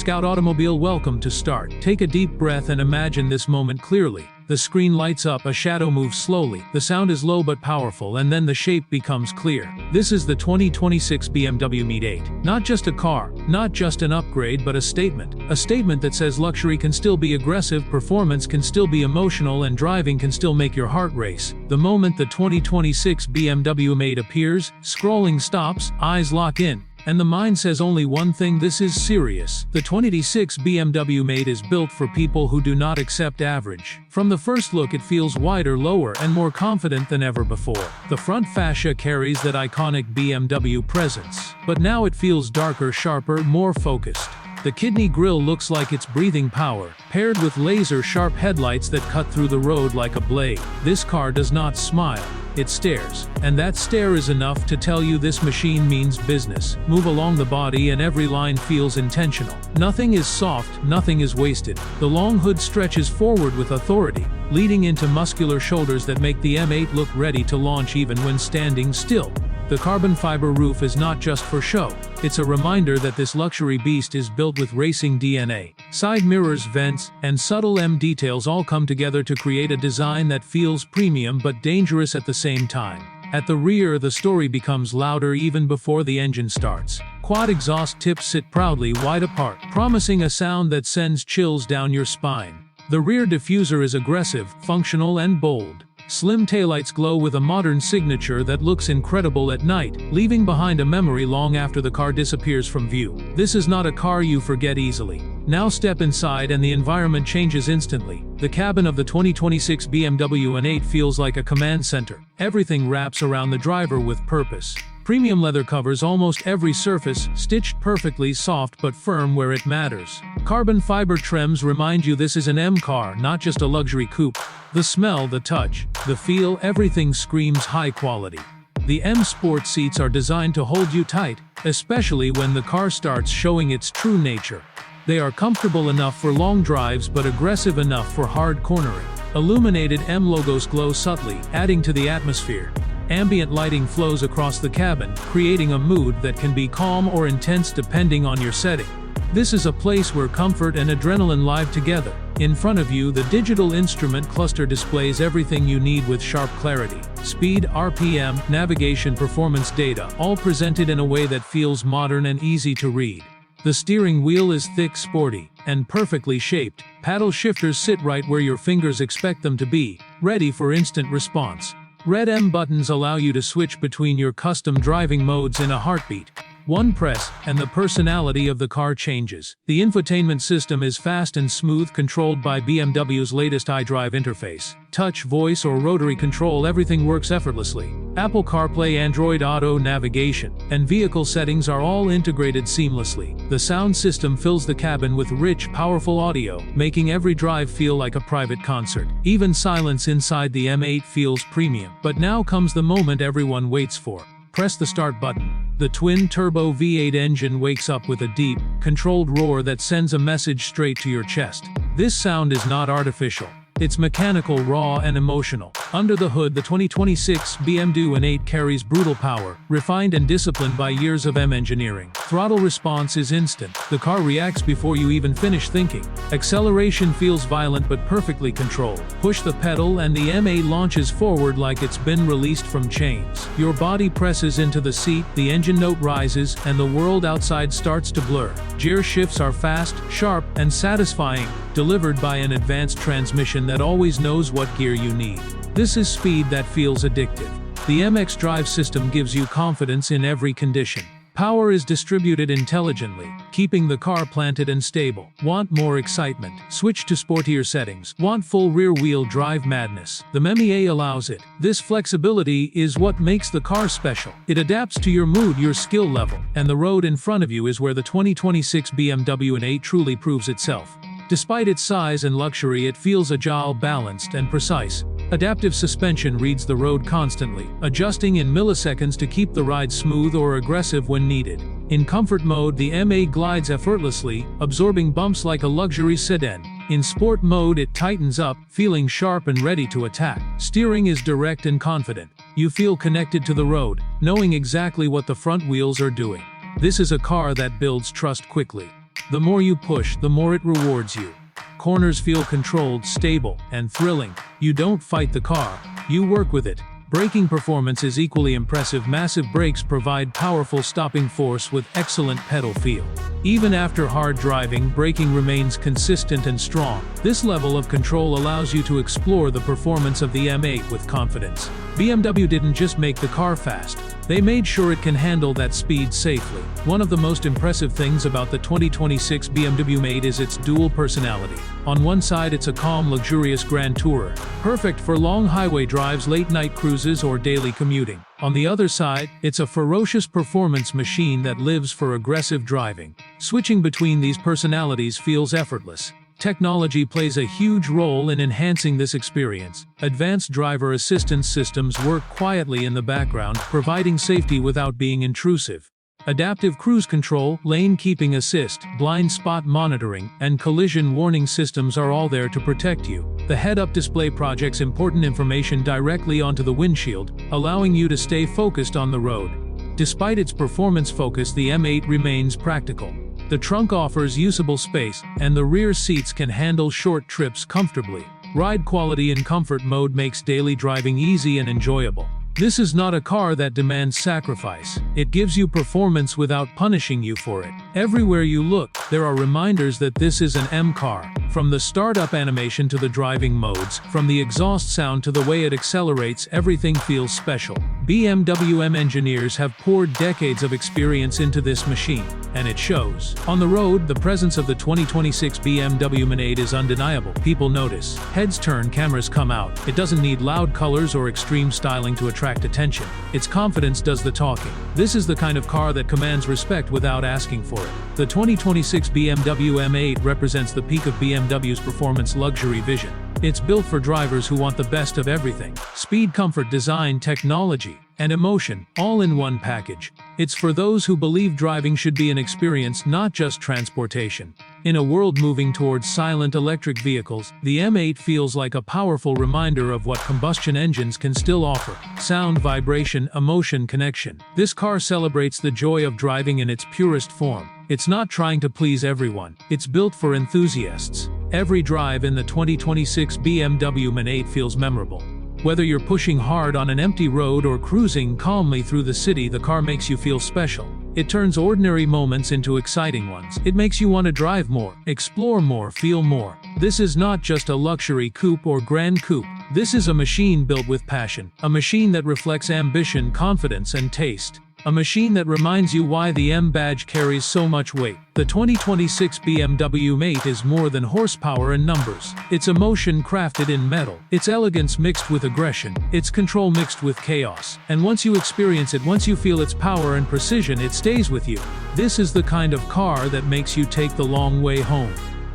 Scout Automobile, welcome to start. Take a deep breath and imagine this moment clearly. The screen lights up, a shadow moves slowly, the sound is low but powerful, and then the shape becomes clear. This is the 2026 BMW M8. Not just a car, not just an upgrade, but a statement. A statement that says luxury can still be aggressive, performance can still be emotional, and driving can still make your heart race. The moment the 2026 BMW M8 appears, scrolling stops, eyes lock in. And the mind says only one thing: this is serious. The 2026 BMW M8 is built for people who do not accept average. From the first look, it feels wider, lower, and more confident than ever before. The front fascia carries that iconic BMW presence, but now it feels darker, sharper, more focused. The kidney grille looks like it's breathing power, paired with laser-sharp headlights that cut through the road like a blade. This car does not smile, it stares. And that stare is enough to tell you this machine means business. Move along the body and every line feels intentional. Nothing is soft, nothing is wasted. The long hood stretches forward with authority, leading into muscular shoulders that make the M8 look ready to launch even when standing still. The carbon fiber roof is not just for show, it's a reminder that this luxury beast is built with racing DNA. Side mirrors, vents, and subtle M details all come together to create a design that feels premium but dangerous at the same time. At the rear, the story becomes louder even before the engine starts. Quad exhaust tips sit proudly wide apart, promising a sound that sends chills down your spine. The rear diffuser is aggressive, functional, and bold. Slim taillights glow with a modern signature that looks incredible at night, leaving behind a memory long after the car disappears from view. This is not a car you forget easily. Now step inside and the environment changes instantly. The cabin of the 2026 BMW M8 feels like a command center. Everything wraps around the driver with purpose. Premium leather covers almost every surface, stitched perfectly, soft but firm where it matters. Carbon fiber trims remind you this is an M car, not just a luxury coupe. The smell, the touch, the feel, everything screams high quality. The M Sport seats are designed to hold you tight, especially when the car starts showing its true nature. They are comfortable enough for long drives but aggressive enough for hard cornering. Illuminated M logos glow subtly, adding to the atmosphere. Ambient lighting flows across the cabin, creating a mood that can be calm or intense depending on your setting. This is a place where comfort and adrenaline live together. In front of you, the digital instrument cluster displays everything you need with sharp clarity. Speed, RPM, navigation, performance data, all presented in a way that feels modern and easy to read. The steering wheel is thick, sporty, and perfectly shaped. Paddle shifters sit right where your fingers expect them to be, ready for instant response. Red M buttons allow you to switch between your custom driving modes in a heartbeat. One press, and the personality of the car changes. The infotainment system is fast and smooth, controlled by BMW's latest iDrive interface. Touch, voice, or rotary control, everything works effortlessly. Apple CarPlay, Android Auto, navigation, and vehicle settings are all integrated seamlessly. The sound system fills the cabin with rich, powerful audio, making every drive feel like a private concert. Even silence inside the M8 feels premium. But now comes the moment everyone waits for. Press the start button. The twin-turbo V8 engine wakes up with a deep, controlled roar that sends a message straight to your chest. This sound is not artificial. It's mechanical, raw, and emotional. Under the hood, the 2026 BMW M8 carries brutal power, refined and disciplined by years of M engineering. Throttle response is instant. The car reacts before you even finish thinking. Acceleration feels violent but perfectly controlled. Push the pedal and the M8 launches forward like it's been released from chains. Your body presses into the seat, the engine note rises, and the world outside starts to blur. Gear shifts are fast, sharp, and satisfying, delivered by an advanced transmission that always knows what gear you need. This is speed that feels addictive. The MX drive system gives you confidence in every condition. Power is distributed intelligently, keeping the car planted and stable. Want more excitement? Switch to sportier settings. Want full rear-wheel drive madness? The M8 allows it. This flexibility is what makes the car special. It adapts to your mood, your skill level, and the road in front of you is where the 2026 BMW M8 truly proves itself. Despite its size and luxury, it feels agile, balanced, and precise. Adaptive suspension reads the road constantly, adjusting in milliseconds to keep the ride smooth or aggressive when needed. In comfort mode, the M8 glides effortlessly, absorbing bumps like a luxury sedan. In sport mode, it tightens up, feeling sharp and ready to attack. Steering is direct and confident. You feel connected to the road, knowing exactly what the front wheels are doing. This is a car that builds trust quickly. The more you push, the more it rewards you. Corners feel controlled, stable, and thrilling. You don't fight the car, you work with it. Braking performance is equally impressive. Massive brakes provide powerful stopping force with excellent pedal feel. Even after hard driving, braking remains consistent and strong. This level of control allows you to explore the performance of the M8 with confidence. BMW didn't just make the car fast, they made sure it can handle that speed safely. One of the most impressive things about the 2026 BMW M8 is its dual personality. On one side, it's a calm, luxurious grand tourer, perfect for long highway drives, late-night cruises, or daily commuting. On the other side, it's a ferocious performance machine that lives for aggressive driving. Switching between these personalities feels effortless. Technology plays a huge role in enhancing this experience. Advanced driver assistance systems work quietly in the background, providing safety without being intrusive. Adaptive cruise control, lane keeping assist, blind spot monitoring, and collision warning systems are all there to protect you. The head-up display projects important information directly onto the windshield, allowing you to stay focused on the road. Despite its performance focus, the M8 remains practical. The trunk offers usable space, and the rear seats can handle short trips comfortably. Ride quality in comfort mode makes daily driving easy and enjoyable. This is not a car that demands sacrifice. It gives you performance without punishing you for it. Everywhere you look, there are reminders that this is an M car. From the startup animation to the driving modes, from the exhaust sound to the way it accelerates, everything feels special. BMW M engineers have poured decades of experience into this machine, and it shows. On the road, the presence of the 2026 BMW M8 is undeniable. People notice. Heads turn, cameras come out. It doesn't need loud colors or extreme styling to attract attention. Its confidence does the talking. This is the kind of car that commands respect without asking for it. The 2026 BMW M8 represents the peak of BMW's performance luxury vision. It's built for drivers who want the best of everything. Speed, comfort, design, technology, and emotion, all in one package. It's for those who believe driving should be an experience, not just transportation. In a world moving towards silent electric vehicles, the M8 feels like a powerful reminder of what combustion engines can still offer: sound, vibration, emotion, connection. This car celebrates the joy of driving in its purest form. It's not trying to please everyone. It's built for enthusiasts. Every drive in the 2026 BMW M8 feels memorable. Whether you're pushing hard on an empty road or cruising calmly through the city, the car makes you feel special. It turns ordinary moments into exciting ones. It makes you want to drive more, explore more, feel more. This is not just a luxury coupe or grand coupe. This is a machine built with passion. A machine that reflects ambition, confidence, and taste. A machine that reminds you why the M badge carries so much weight. The 2026 BMW M8 is more than horsepower and numbers. It's emotion crafted in metal. It's elegance mixed with aggression. It's control mixed with chaos. And once you experience it, once you feel its power and precision, it stays with you. This is the kind of car that makes you take the long way home.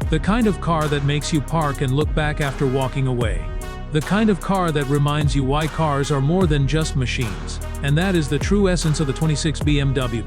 The kind of car that makes you park and look back after walking away. The kind of car that reminds you why cars are more than just machines. And that is the true essence of the 26 BMW.